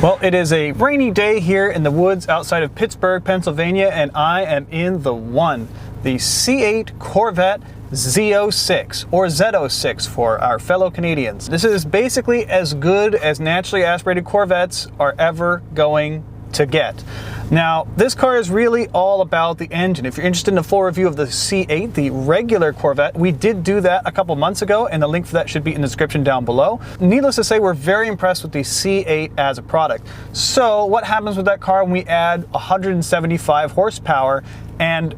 Well, it is a rainy day here in the woods outside of Pittsburgh, Pennsylvania, and I am in the C8 Corvette Z06, or Z06 for our fellow Canadians. This is basically as good as naturally aspirated Corvettes are ever going to get. Now, this car is really all about the engine. If you're interested in a full review of the C8, the regular Corvette, we did do that a couple months ago, and the link for that should be in the description down below. Needless to say, we're very impressed with the C8 as a product. So what happens with that car when we add 175 horsepower and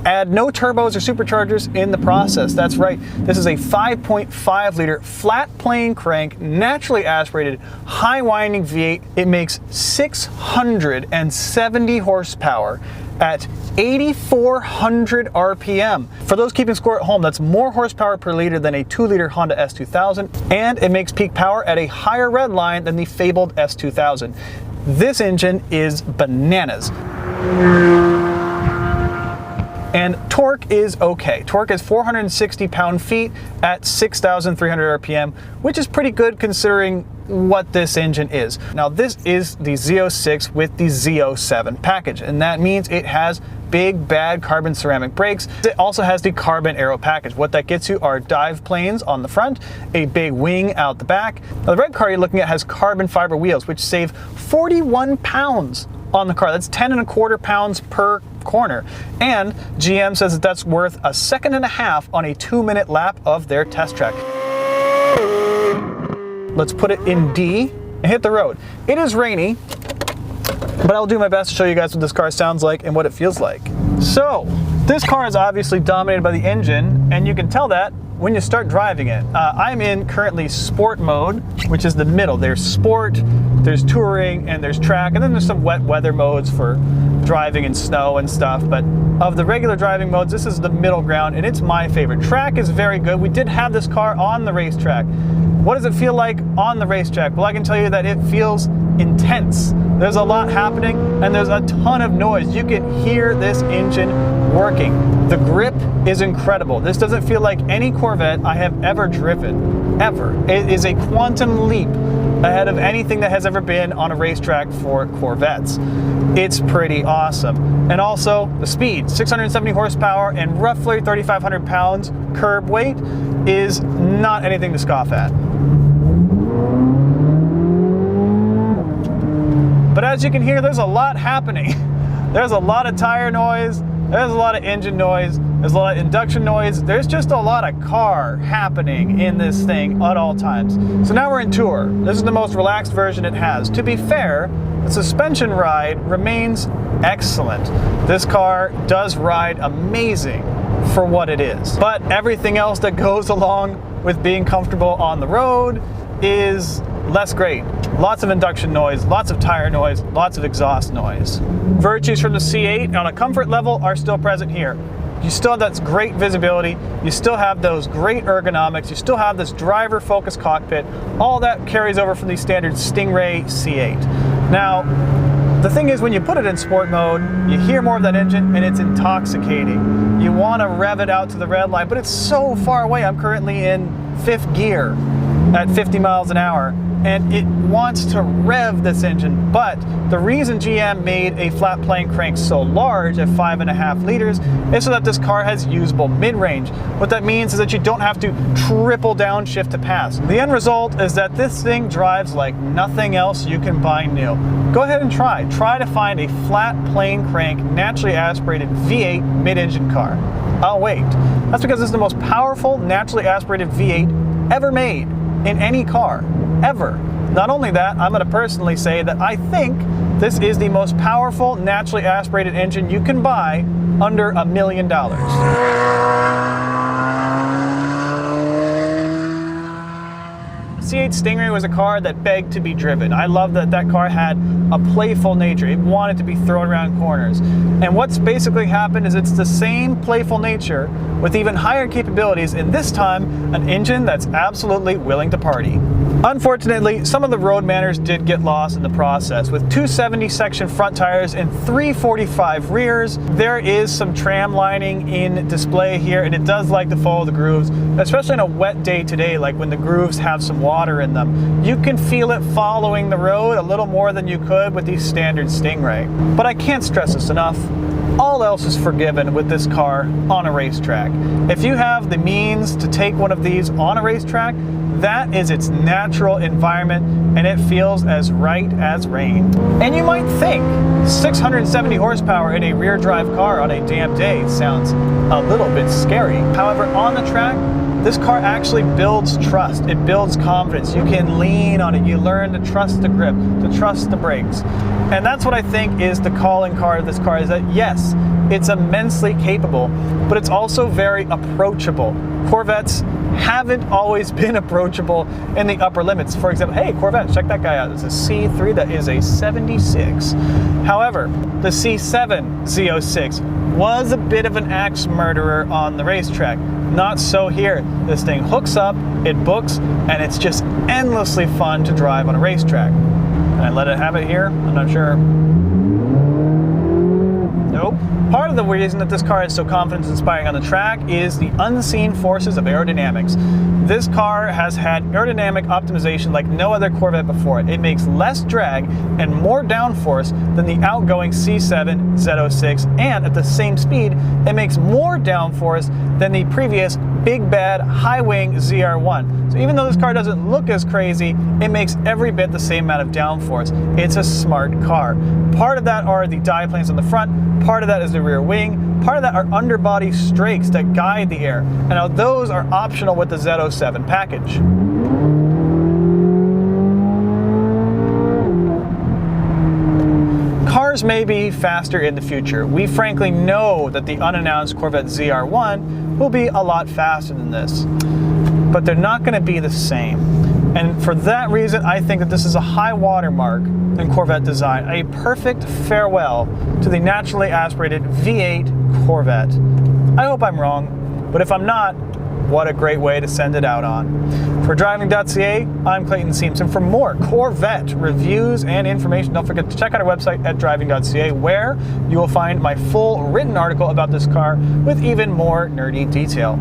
add no turbos or superchargers in the process? That's right, this is a 5.5 liter flat plane crank, naturally aspirated, high winding V8. It makes 670 horsepower at 8,400 RPM. For those keeping score at home, that's more horsepower per liter than a 2-liter Honda S2000, and it makes peak power at a higher red line than the fabled S2000. This engine is bananas. And torque is okay. Torque is 460 pound-feet at 6,300 RPM, which is pretty good considering what this engine is. Now, this is the Z06 with the Z07 package, and that means it has big bad carbon ceramic brakes. It also has the carbon aero package. What that gets you are dive planes on the front, a big wing out the back. Now, the red car you're looking at has carbon fiber wheels, which save 41 pounds on the car. That's 10.25 pounds per corner. And GM says that that's worth a 1.5 seconds on a 2-minute lap of their test track. Let's put it in D and hit the road. It is rainy, but I'll do my best to show you guys what this car sounds like and what it feels like. So, this car is obviously dominated by the engine, and you can tell that when you start driving it. I'm in currently sport mode, which is the middle. There's sport, there's touring, and there's track, and then there's some wet weather modes for driving in snow and stuff. But of the regular driving modes, this is the middle ground, and it's my favorite. Track is very good. We did have this car on the racetrack. What does it feel like on the racetrack? Well, I can tell you that it feels intense. There's a lot happening, and there's a ton of noise. You can hear this engine working. The grip is incredible. This doesn't feel like any Corvette I have ever driven, ever. It is a quantum leap ahead of anything that has ever been on a racetrack for Corvettes. It's pretty awesome. And also, the speed, 670 horsepower and roughly 3,500 pounds curb weight, is not anything to scoff at. But as you can hear, there's a lot happening. There's a lot of tire noise, there's a lot of engine noise, there's a lot of induction noise, there's just a lot of car happening in this thing at all times. So now we're in Tour. This is the most relaxed version it has. To be fair, the suspension ride remains excellent. This car does ride amazing for what it is. But everything else that goes along with being comfortable on the road is less great. Lots of induction noise, lots of tire noise, lots of exhaust noise. Virtues from the C8 on a comfort level are still present here. You still have that great visibility, you still have those great ergonomics, you still have this driver-focused cockpit. All that carries over from the standard Stingray C8. Now, the thing is, when you put it in sport mode, you hear more of that engine, and it's intoxicating. You want to rev it out to the red line, but it's so far away. I'm currently in 5th gear at 50 miles an hour, and it wants to rev this engine. But the reason GM made a flat plane crank so large at 5.5 liters is so that this car has usable mid-range. What that means is that you don't have to triple downshift to pass. The end result is that this thing drives like nothing else you can buy new. Go ahead and try to find a flat plane crank, naturally aspirated V8 mid-engine car. I'll wait. That's because this is the most powerful naturally aspirated V8 ever made in any car, ever. Not only that, I'm going to personally say that I think this is the most powerful naturally aspirated engine you can buy under $1 million. C8 Stingray was a car that begged to be driven. I love that that car had a playful nature. It wanted to be thrown around corners. And what's basically happened is it's the same playful nature with even higher capabilities, and this time an engine that's absolutely willing to party. Unfortunately, some of the road manners did get lost in the process. With 270 section front tires and 345 rears, there is some tram lining in display here, and it does like to follow the grooves, especially on a wet day today, like when the grooves have some water water in them. You can feel it following the road a little more than you could with the standard Stingray. But I can't stress this enough. All else is forgiven with this car on a racetrack. If you have the means to take one of these on a racetrack, that is its natural environment, and it feels as right as rain. And you might think 670 horsepower in a rear drive car on a damp day sounds a little bit scary. However, on the track, this car actually builds trust. It builds confidence. You can lean on it. You learn to trust the grip, to trust the brakes. And that's what I think is the calling card of this car, is that yes, it's immensely capable, but it's also very approachable. Corvettes haven't always been approachable in the upper limits. For example, hey, Corvette, check that guy out. It's a C3 that is a 76. However, the C7 Z06 was a bit of an axe murderer on the racetrack. Not so here. This thing hooks up, it books, and it's just endlessly fun to drive on a racetrack. Can I let it have it here? I'm not sure. Nope. Part of the reason that this car is so confidence-inspiring on the track is the unseen forces of aerodynamics. This car has had aerodynamic optimization like no other Corvette before it. It makes less drag and more downforce than the outgoing C7 Z06, and at the same speed, it makes more downforce than the previous big bad high wing ZR1. So even though this car doesn't look as crazy, it makes every bit the same amount of downforce. It's a smart car. Part of that are the diplanes on the front, part of that is the rear wing, part of that are underbody strakes that guide the air. And now those are optional with the Z07 package. Cars may be faster in the future. We frankly know that the unannounced Corvette ZR1 will be a lot faster than this, but they're not going to be the same. And for that reason, I think that this is a high watermark in Corvette design, a perfect farewell to the naturally aspirated V8 Corvette. I hope I'm wrong, but if I'm not, what a great way to send it out on. For Driving.ca, I'm Clayton Seamson. For more Corvette reviews and information, don't forget to check out our website at Driving.ca, where you will find my full written article about this car with even more nerdy detail.